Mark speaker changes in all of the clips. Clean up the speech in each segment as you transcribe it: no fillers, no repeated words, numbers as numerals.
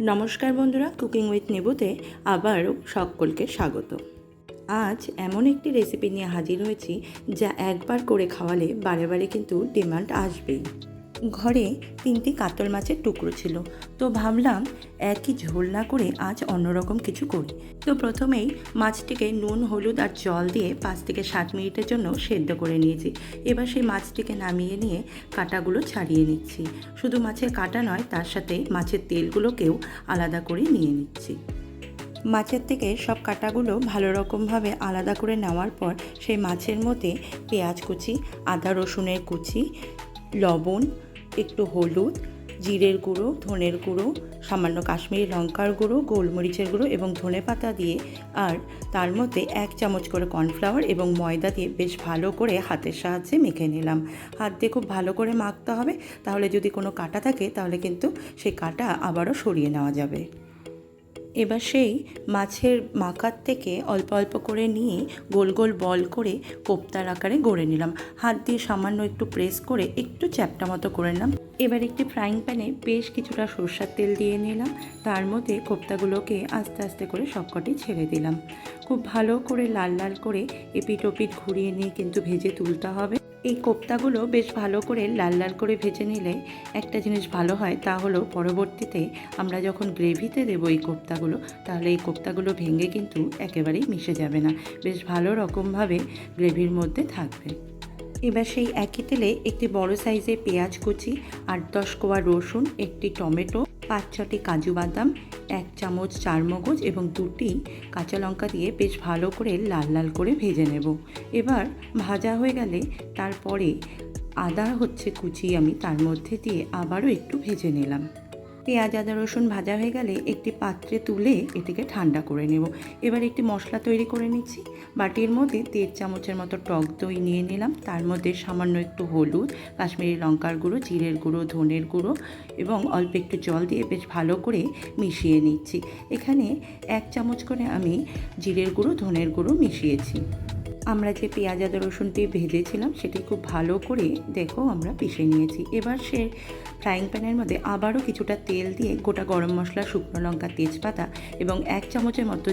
Speaker 1: নমস্কার বন্ধুরা, cooking with নেবুতে আবারও সকলকে স্বাগত। আজ এমন একটি রেসিপি নিয়ে হাজির হয়েছি যা একবার করে খাওয়ালে বারে বারে কিন্তু ডিমান্ড আসবেই। ঘরে 3টি কাতল মাছের টুকরো ছিল, তো ভাবলাম একই ঝোল না করে আজ অন্যরকম কিছু করি। তো প্রথমেই মাছটিকে নুন, হলুদ আর জল দিয়ে 5 থেকে 7 মিনিটের জন্য সেদ্ধ করে নিয়েছি। এবার সেই মাছটিকে নামিয়ে নিয়ে কাঁটাগুলো ছাড়িয়ে নিচ্ছি। শুধু মাছের কাঁটা নয়, তার সাথে মাছের তেলগুলোকেও আলাদা করে নিয়ে নিচ্ছি। মাছের থেকে সব কাঁটাগুলো ভালো রকমভাবে আলাদা করে নেওয়ার পর সেই মাছের মধ্যে পেঁয়াজ কুচি, আদা রসুনের কুচি, লবণ, একটু হলুদ, জিরের গুঁড়ো, ধনের গুঁড়ো, সামান্য কাশ্মীরি লঙ্কার গুঁড়ো, গোলমরিচের গুঁড়ো এবং ধনেপাতা দিয়ে আর তার মধ্যে 1 চামচ করে কর্নফ্লাওয়ার এবং ময়দা দিয়ে বেশ ভালো করে হাতের সাহায্যে মেখে নিলাম। হাত দিয়ে খুব ভালো করে মাখতে হবে, তাহলে যদি কোনো কাঁটা থাকে তাহলে কিন্তু সেই কাঁটা আবারও সরিয়ে নেওয়া যাবে। এবার সেই মাছের মাখার থেকে অল্প অল্প করে নিয়ে গোল গোল বল করে কোপ্তার আকারে গড়ে নিলাম। হাত দিয়ে সামান্য একটু প্রেস করে একটু চ্যাপ্টা মতো করে নিলাম। এবার একটি ফ্রাইং প্যানে বেশ কিছুটা সরষের তেল দিয়ে নিলাম। তার মধ্যে কোপ্তাগুলোকে আস্তে আস্তে করে সবকটি ছেড়ে দিলাম। খুব ভালো করে লাল লাল করে এপিট ওপিট ঘুরিয়ে নিয়ে কিন্তু ভেজে তুলতে হবে। এই কোপ্তাগুলো বেশ ভালো করে লাল লাল করে ভেজে নিলে একটা জিনিস ভালো হয়, তা হলো পরবর্তীতে আমরা যখন গ্রেভিতে দেবো এই কোপ্তাগুলো, তাহলে এই কোপ্তাগুলো ভেঙে কিন্তু একেবারেই মিশে যাবে না, বেশ ভালো রকমভাবে গ্রেভির মধ্যে থাকবে। এবার সেই একই তেলে একটি বড় সাইজের পেঁয়াজ কুচি, 8-10 কোয়া রসুন, একটি টমেটো, 5-6টি কাজু বাদাম, 1 চামচ চারমগজ এবং 2টি কাঁচা লঙ্কা দিয়ে বেশ ভালো করে লাল লাল করে ভেজে নেব। এবার ভাজা হয়ে গেলে তারপরে আদা কুচি আমি তার মধ্যে দিয়ে আবারও একটু ভেজে নিলাম। পেঁয়াজ, আদা, রসুন ভাজা হয়ে গেলে একটি পাত্রে তুলে এটিকে ঠান্ডা করে নেব। এবার একটি মশলা তৈরি করে নিচ্ছি। বাটির মধ্যে 1.5 চামচের মতো টক দই নিয়ে নিলাম। তার মধ্যে সামান্য একটু হলুদ, কাশ্মীরি লঙ্কার গুঁড়ো, জিরের গুঁড়ো, ধনের গুঁড়ো এবং অল্প একটু জল দিয়ে বেশ ভালো করে মিশিয়ে নিচ্ছি। এখানে 1 চামচ করে আমি জিরের গুঁড়ো, ধনের গুঁড়ো মিশিয়েছি। আমরা যে পেঁয়াজ, আদা, রসুনটি ভেজেছিলাম সেটি খুব ভালো করে আমরা পিষে নিয়েছি। এবার সে ফ্রাইং প্যানের মধ্যে আবারও কিছুটা তেল দিয়ে গোটা গরম মশলা, শুকনো লঙ্কা, তেজপাতা এবং 1 চামচের মতো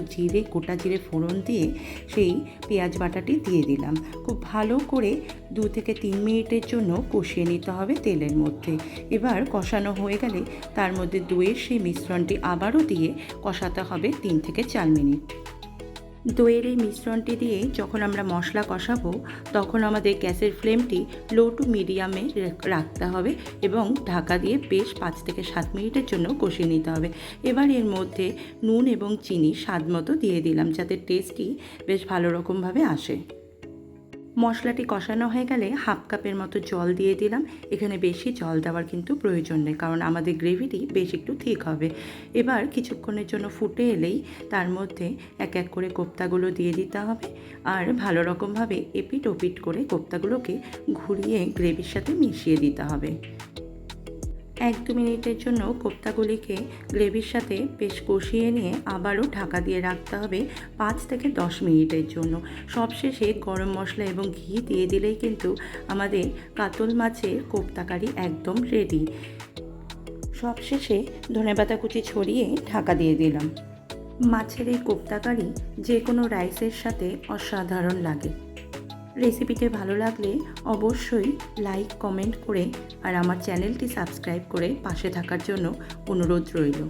Speaker 1: গোটা জিরে ফোড়ন দিয়ে সেই পেঁয়াজ বাটাটি দিয়ে দিলাম। খুব ভালো করে 2 থেকে 3 মিনিটের জন্য কষিয়ে নিতে হবে তেলের মধ্যে। এবার কষানো হয়ে গেলে তার মধ্যে দইয়ের সেই মিশ্রণটি আবারও দিয়ে কষাতে হবে 3 থেকে 4 মিনিট। দইয়ের এই মিশ্রণটি দিয়ে যখন আমরা মশলা কষাবো, তখন আমাদের গ্যাসের ফ্লেমটি লো টু মিডিয়ামে রাখতে হবে এবং ঢাকা দিয়ে বেশ 5 থেকে 7 মিনিটের জন্য কষিয়ে নিতে হবে। এবার এর মধ্যে নুন এবং চিনি স্বাদ মতো দিয়ে দিলাম, যাতে টেস্টটি বেশ ভালো রকমভাবে আসে। মশলাটি কষানো হয়ে গেলে 1/2 কাপের মতো জল দিয়ে দিলাম। এখানে বেশি জল দেওয়ার কিন্তু প্রয়োজন নেই, কারণ আমাদের গ্রেভিটি বেশ একটু ঠিক হবে। এবার কিছুক্ষণের জন্য ফুটে এলেই তার মধ্যে এক এক করে কোপ্তাগুলো দিয়ে দিতে হবে আর ভালো রকমভাবে এপিট ওপিট করে কোপ্তাগুলোকে ঘুরিয়ে গ্রেভির সাথে মিশিয়ে দিতে হবে। 1-2 মিনিটের জন্য কোপ্তাগুলিকে গ্রেভির সাথে বেশ কষিয়ে নিয়ে আবারও ঢাকা দিয়ে রাখতে হবে 5 থেকে 10 মিনিটের জন্য। সবশেষে গরম মশলা এবং ঘি দিয়ে দিলেই কিন্তু আমাদের কাতল মাছের কোপ্তা কারি একদম রেডি। সবশেষে ধনেপাতা কুচি ছড়িয়ে ঢাকা দিয়ে দিলাম। মাছের এই কোপ্তা কারি যে কোনো রাইসের সাথে অসাধারণ লাগে। রেসিপিটি ভালো লাগলে অবশ্যই লাইক, কমেন্ট করে আর আমার চ্যানেলটি সাবস্ক্রাইব করে পাশে থাকার জন্য অনুরোধ রইল।